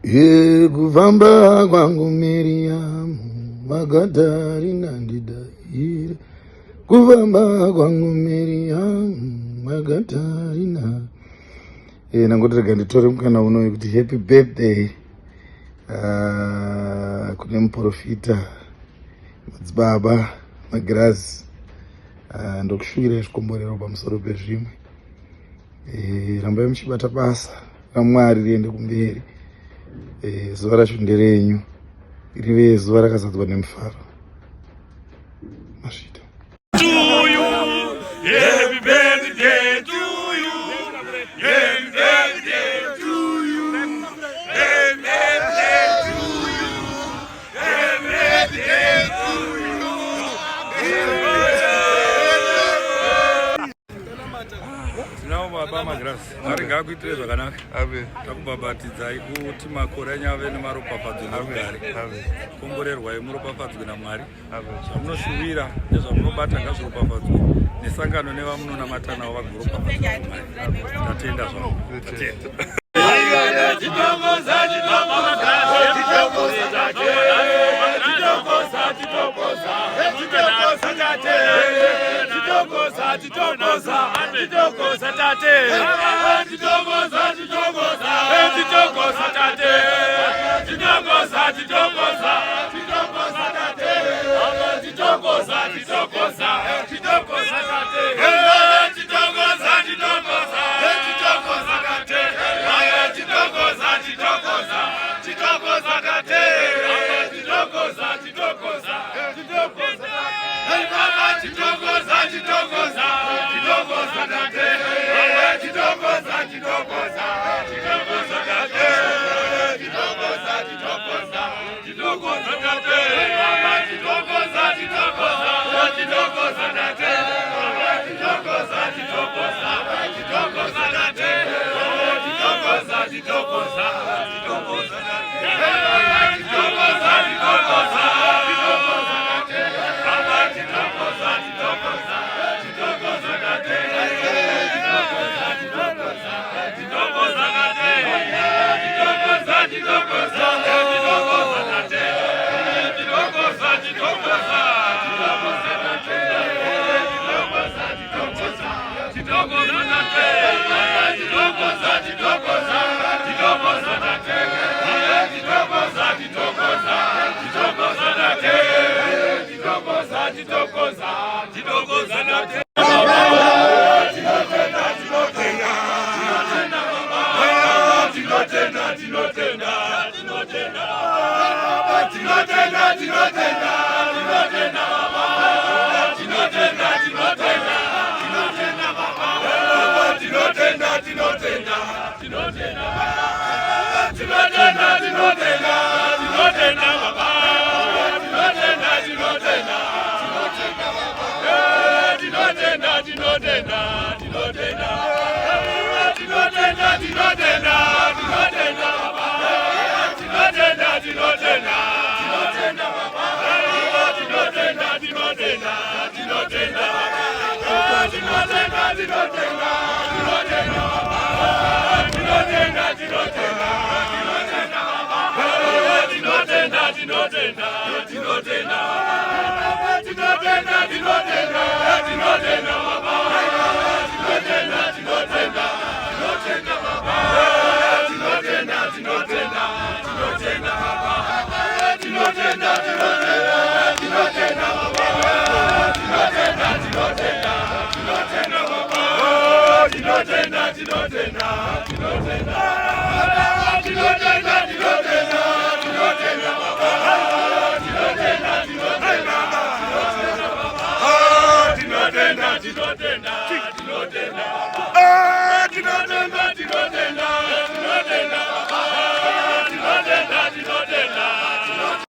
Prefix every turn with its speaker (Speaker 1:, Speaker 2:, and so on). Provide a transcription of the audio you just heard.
Speaker 1: Kuvamba kwangu Miriam Magadari nandidaire. Kuvamba kwangu Miriam Magadari na nangotereka nditore mukana uno kuti happy birthday kune muprofita madzibaba Magirazi ndokushuvira zvikomborero pamusoro pezvimwe. Rambai muchibata basa raMwari riende kumberi. Zuva racho nderenyu, rive zuva rakazadzwa nemufaro. Masvita.
Speaker 2: To you, happy birthday to you, happy birthday to you, happy birthday to you, happy birthday to you. Baba Magirazi, aringa kuitire zvakanaka. Amen. Takubhabhatidzai kuti makore enyu ave nemaropafadzo nerugare. Amen. Komborerwai muropafadzwe naMwari. Amen. Zvamunoshuvira nezvamunobata ngazviropafadzwe nesangano nevamunonamata navo vagoropafadzwa naMwari. Tatenda zvangu. Titokoza tate, titokoza tate, titokoza tinotenda